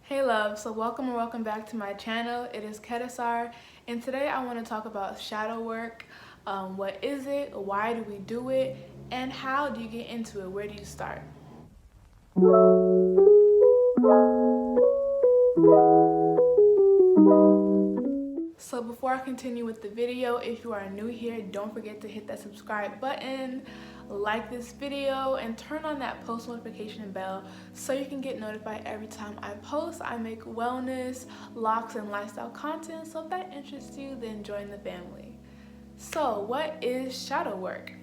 Hey love, so welcome and welcome back to my channel. It is Kedasar, and today I want to talk about shadow work. What is it? Why do we do it? And how do you get into it? Where do you start? So before I continue with the video, if you are new here, don't forget to hit that subscribe button, like this video, and turn on that post notification bell so you can get notified every time I post. I make wellness, locks, and lifestyle content, so if that interests you, then join the family. So what is shadow work?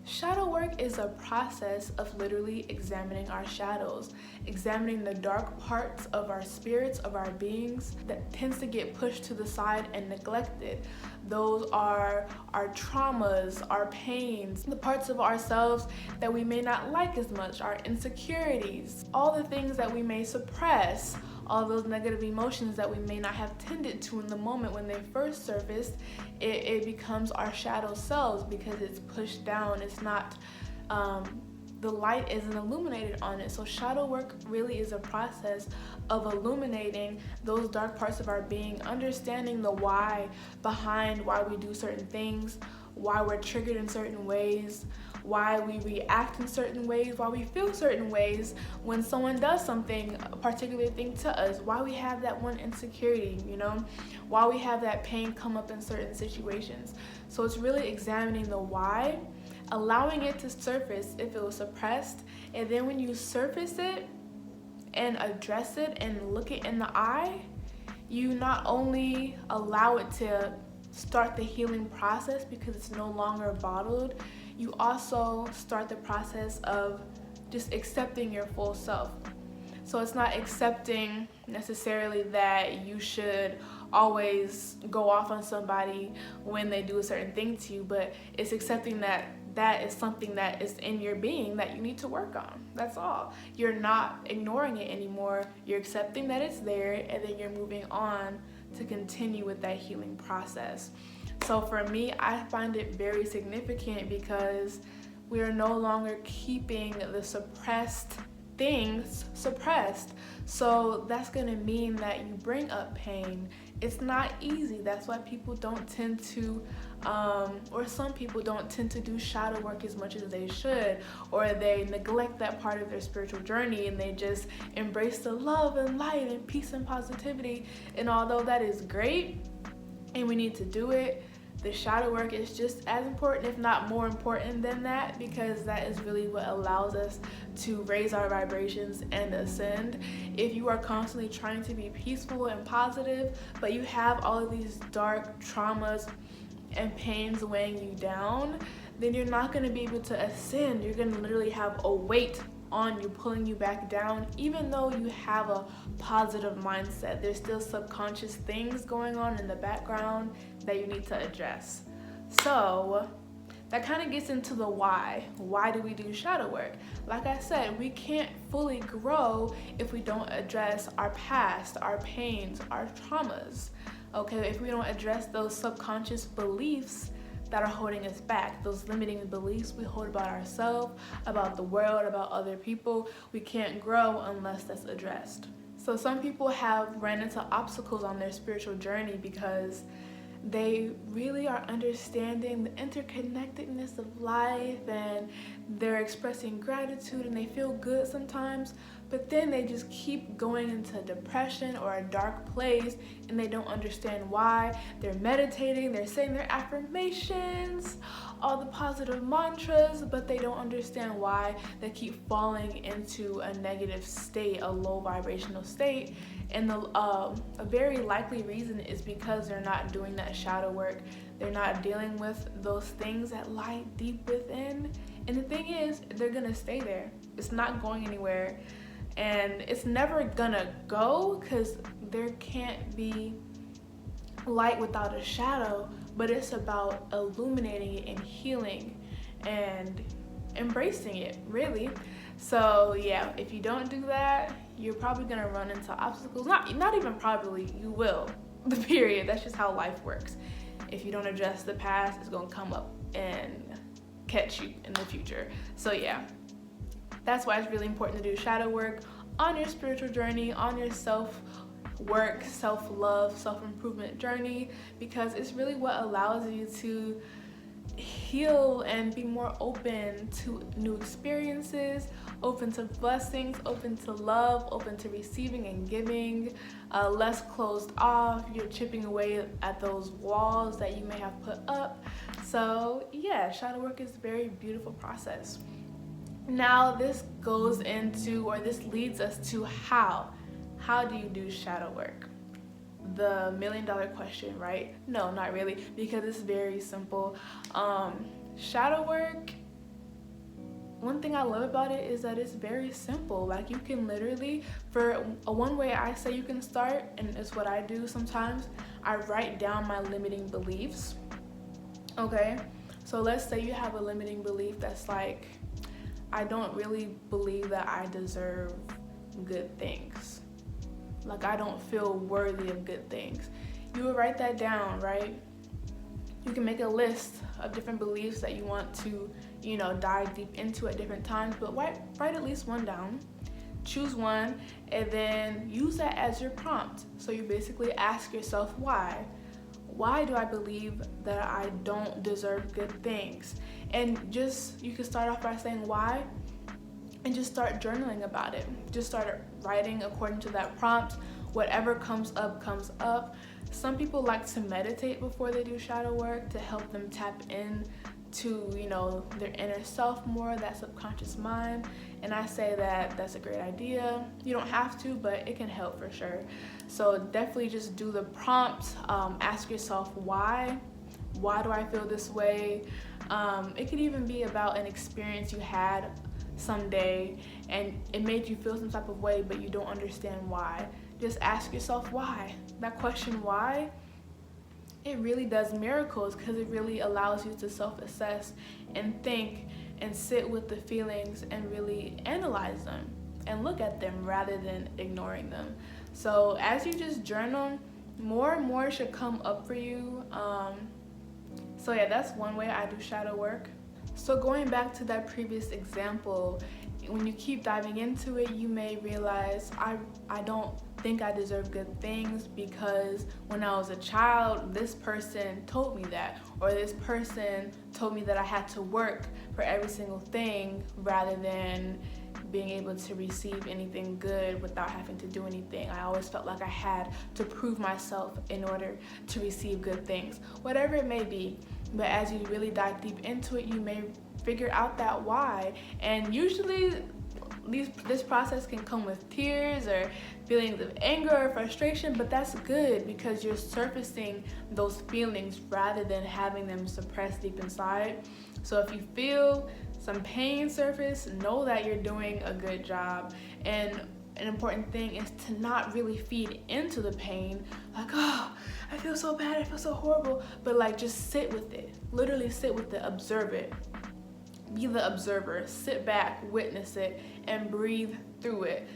Shadow work is a process of literally examining our shadows, examining the dark parts of our spirits, of our beings that tends to get pushed to the side and neglected. Those are our traumas, our pains, the parts of ourselves that we may not like as much, our insecurities, all the things that we may suppress, all those negative emotions that we may not have tended to in the moment when they first surfaced. It becomes our shadow selves because it's pushed down. It's not, the light isn't illuminated on it. So shadow work really is a process of illuminating those dark parts of our being, understanding the why behind why we do certain things, why we're triggered in certain ways, why we react in certain ways, why we feel certain ways when someone does something, a particular thing to us, why we have that one insecurity, why we have that pain come up in certain situations. So it's really examining the why, allowing it to surface if it was suppressed, and then when you surface it and address it and look it in the eye, you not only allow it to start the healing process because it's no longer bottled, you also start the process of just accepting your full self. So it's not accepting necessarily that you should always go off on somebody when they do a certain thing to you, but it's accepting that that is something that is in your being that you need to work on. That's all. You're not ignoring it anymore. You're accepting that it's there, and then you're moving on to continue with that healing process. So for me, I find it very significant because we are no longer keeping the suppressed things suppressed. So that's going to mean that you bring up pain. It's not easy. That's why people don't tend to, or some people don't tend to do shadow work as much as they should, or they neglect that part of their spiritual journey and they just embrace the love and light and peace and positivity. And although that is great and we need to do it, the shadow work is just as important, if not more important than that, because that is really what allows us to raise our vibrations and ascend. If you are constantly trying to be peaceful and positive, but you have all of these dark traumas and pains weighing you down, then you're not going to be able to ascend. You're going to literally have a weight on you, pulling you back down. Even though you have a positive mindset, there's still subconscious things going on in the background that you need to address. So that kind of gets into the why. Why do we do shadow work? Like I said, we can't fully grow if we don't address our past, our pains, our traumas. Okay, if we don't address those subconscious beliefs that are holding us back, those limiting beliefs we hold about ourselves, about the world, about other people, we can't grow unless that's addressed. So some people have ran into obstacles on their spiritual journey because they really are understanding the interconnectedness of life, and they're expressing gratitude and they feel good sometimes, but then they just keep going into depression or a dark place and they don't understand why. They're meditating, they're saying their affirmations, all the positive mantras, but they don't understand why they keep falling into a negative state, a low vibrational state. And a very likely reason is because they're not doing that shadow work. They're not dealing with those things that lie deep within. And the thing is, they're gonna stay there. It's not going anywhere. And it's never gonna go, because there can't be light without a shadow, but it's about illuminating it and healing and embracing it, really. So yeah, if you don't do that, you're probably gonna run into obstacles. Not even probably, you will. The period. That's just how life works. If you don't address the past, it's gonna come up and catch you in the future. So yeah, that's why it's really important to do shadow work on your spiritual journey, on your self-work, self-love, self-improvement journey, because it's really what allows you to heal and be more open to new experiences, open to blessings, open to love, open to receiving and giving, less closed off. You're chipping away at those walls that you may have put up. So yeah, shadow work is a very beautiful process. Now this goes into, or this leads us to how do you do shadow work? The million-dollar question, right? No, not really, because it's very simple. Shadow work, one thing I love about it is that it's very simple. Like, you can literally, for one way I say you can start, and it's what I do sometimes, I write down my limiting beliefs. Okay, so let's say you have a limiting belief that's like, I don't really believe that I deserve good things. Like, I don't feel worthy of good things. You would write that down, right? You can make a list of different beliefs that you want to, dive deep into at different times, but write at least one down. Choose one, and then use that as your prompt. So you basically ask yourself, why? Why do I believe that I don't deserve good things? And you can start off by saying why, and just start journaling about it. Just start writing according to that prompt. Whatever comes up, comes up. Some people like to meditate before they do shadow work to help them tap in to, their inner self more, that subconscious mind. And I say that that's a great idea. You don't have to, but it can help for sure. So definitely just do the prompt. Ask yourself why. Why do I feel this way? It could even be about an experience you had someday and it made you feel some type of way, but you don't understand why. Just ask yourself why. That question, why, it really does miracles, because it really allows you to self-assess and think and sit with the feelings and really analyze them and look at them rather than ignoring them. So as you just journal, more and more should come up for you. So yeah, that's one way I do shadow work. So going back to that previous example, when you keep diving into it, you may realize I don't think I deserve good things because when I was a child, this person told me that, or this person told me that I had to work for every single thing rather than being able to receive anything good without having to do anything. I always felt like I had to prove myself in order to receive good things, whatever it may be. But as you really dive deep into it, you may figure out that why. And usually this process can come with tears or feelings of anger or frustration, but that's good because you're surfacing those feelings rather than having them suppressed deep inside. So if you feel some pain surface, know that you're doing a good job. And an important thing is to not really feed into the pain, like, oh, I feel so bad, I feel so horrible, but like just sit with it, literally sit with it, observe it. Be the observer, sit back, witness it, and breathe through it.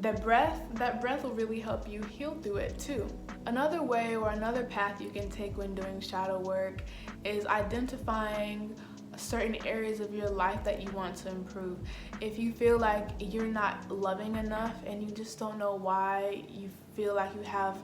That breath will really help you heal through it too. Another way or another path you can take when doing shadow work is identifying certain areas of your life that you want to improve. If you feel like you're not loving enough and you just don't know why, you feel like you have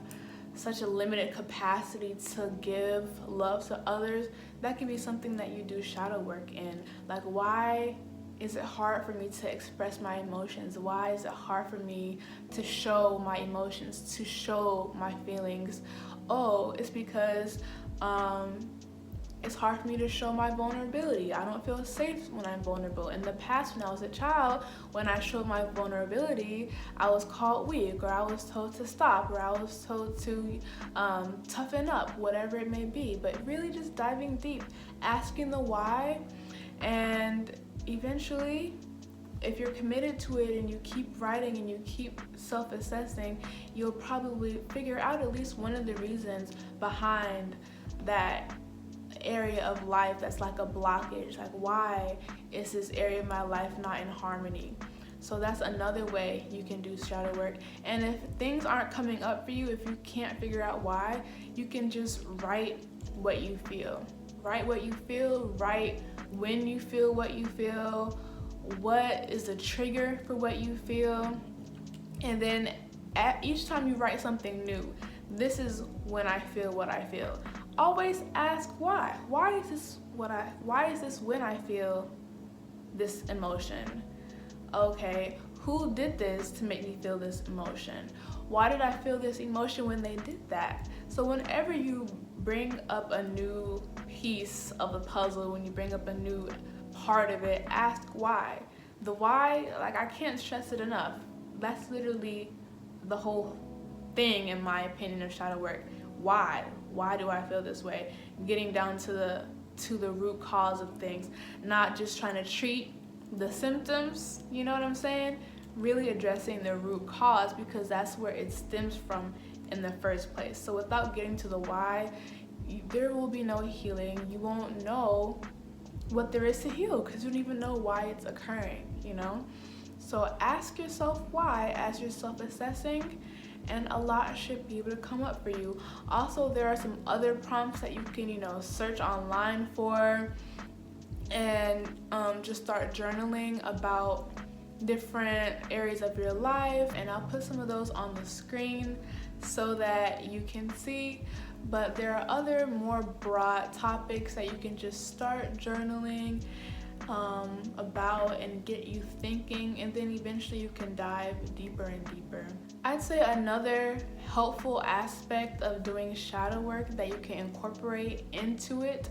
such a limited capacity to give love to others, that can be something that you do shadow work in. Like, why is it hard for me to express my emotions? Why is it hard for me to show my emotions, to show my feelings? Oh, it's because it's hard for me to show my vulnerability. I don't feel safe when I'm vulnerable. In the past, when I was a child, when I showed my vulnerability, I was called weak, or I was told to stop, or I was told to toughen up, whatever it may be. But really just diving deep, asking the why, and eventually, if you're committed to it and you keep writing and you keep self-assessing, you'll probably figure out at least one of the reasons behind that area of life that's like a blockage. Like, why is this area of my life not in harmony? So that's another way you can do shadow work. And if things aren't coming up for you, if you can't figure out why, you can just write what you feel. Write what you feel, write when you feel what you feel, what is the trigger for what you feel, And then at each time you write something new, this is when I feel what I feel. Always ask why. Why is this when I feel this emotion? Okay, who did this to make me feel this emotion? Why did I feel this emotion when they did that? So whenever you bring up a new piece of the puzzle, when you bring up a new part of it, ask why. The why, like, I can't stress it enough. That's literally the whole thing, in my opinion, of shadow work. Why do I feel this way? Getting down to the root cause of things, not just trying to treat the symptoms, you know what I'm saying? Really addressing the root cause, because that's where it stems from in the first place. So without getting to the why, there will be no healing. You won't know what there is to heal because you don't even know why it's occurring, you know? So ask yourself why as you're self-assessing, and a lot should be able to come up for you. Also, there are some other prompts that you can, search online for, and just start journaling about different areas of your life, and I'll put some of those on the screen so that you can see. But there are other more broad topics that you can just start journaling about and get you thinking, and then eventually you can dive deeper and deeper. I'd say another helpful aspect of doing shadow work that you can incorporate into it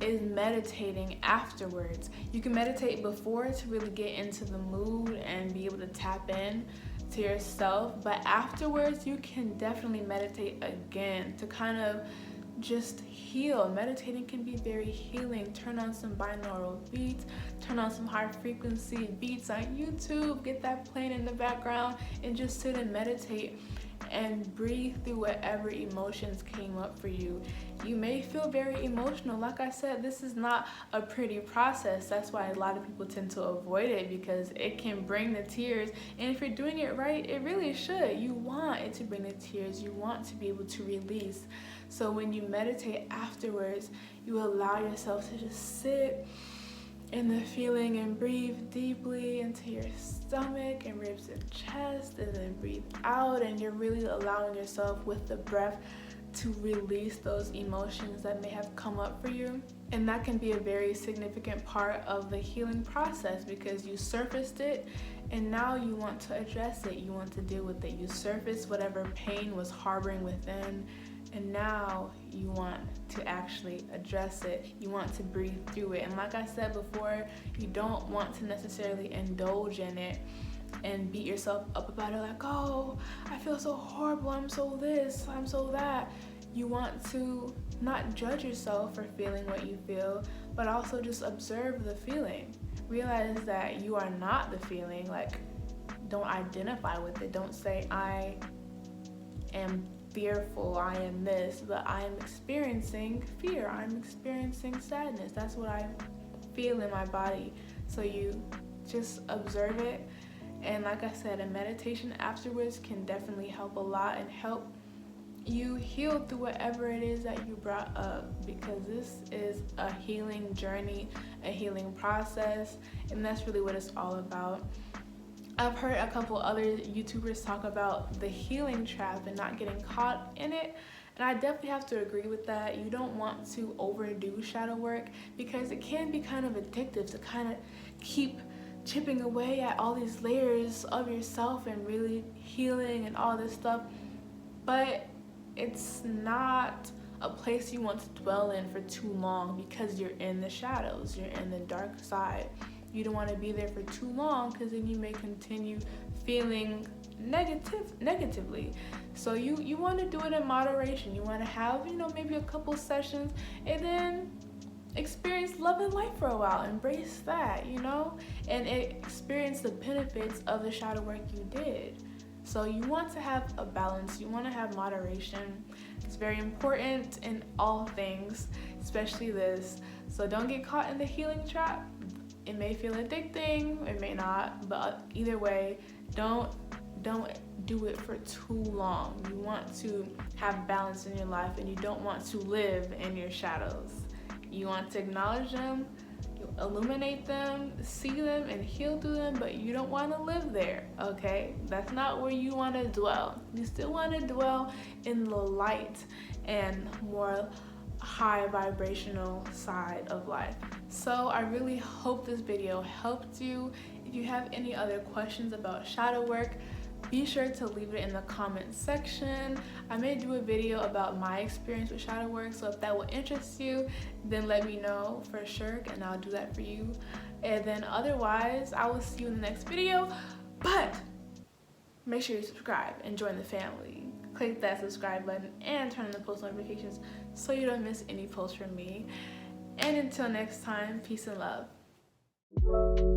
is meditating afterwards. You can meditate before to really get into the mood and be able to tap in to yourself, but afterwards you can definitely meditate again to kind of just heal. Meditating can be very healing. Turn on some binaural beats, turn on some high frequency beats on YouTube, get that playing in the background, and just sit and meditate and breathe through whatever emotions came up for you. You may feel very emotional. Like I said, this is not a pretty process. That's why a lot of people tend to avoid it, because it can bring the tears. And if you're doing it right, it really should. You want it to bring the tears. You want to be able to release. So when you meditate afterwards, you allow yourself to just sit in the feeling and breathe deeply into your stomach and ribs and chest, and then breathe out, and you're really allowing yourself with the breath to release those emotions that may have come up for you. And that can be a very significant part of the healing process, because you surfaced it and now you want to address it. You want to deal with it. You surfaced whatever pain was harboring within, and now you want to actually address it. You want to breathe through it. And like I said before, you don't want to necessarily indulge in it and beat yourself up about it, like, oh, I feel so horrible, I'm so this, I'm so that. You want to not judge yourself for feeling what you feel, but also just observe the feeling. Realize that you are not the feeling. Like, don't identify with it. Don't say, I am fearful, I am this, but I am experiencing fear, I'm experiencing sadness. That's what I feel in my body. So you just observe it. And like I said, a meditation afterwards can definitely help a lot and help you heal through whatever it is that you brought up, because this is a healing journey, a healing process, and that's really what it's all about. I've heard a couple other YouTubers talk about the healing trap and not getting caught in it, and I definitely have to agree with that. You don't want to overdo shadow work, because it can be kind of addictive to kind of keep chipping away at all these layers of yourself and really healing and all this stuff. But it's not a place you want to dwell in for too long, because you're in the shadows, you're in the dark side. You don't want to be there for too long, because then you may continue feeling negatively. So you want to do it in moderation. You want to have, maybe a couple sessions, and then experience love and life for a while. Embrace that, and experience the benefits of the shadow work you did. So you want to have a balance. You want to have moderation. It's very important in all things, especially this. So don't get caught in the healing trap. It may feel addicting, it may not, but either way, don't do it for too long. You want to have balance in your life, and you don't want to live in your shadows. You want to acknowledge them You illuminate them, see them, and heal through them, but you don't want to live there, okay? That's not where you want to dwell. You still want to dwell in the light and more high vibrational side of life. So I really hope this video helped you. If you have any other questions about shadow work, be sure to leave it in the comment section. I may do a video about my experience with shadow work, so if that will interest you, then let me know for sure and I'll do that for you. And then otherwise, I will see you in the next video, but make sure you subscribe and join the family. Click that subscribe button and turn on the post notifications so you don't miss any posts from me. And until next time, peace and love.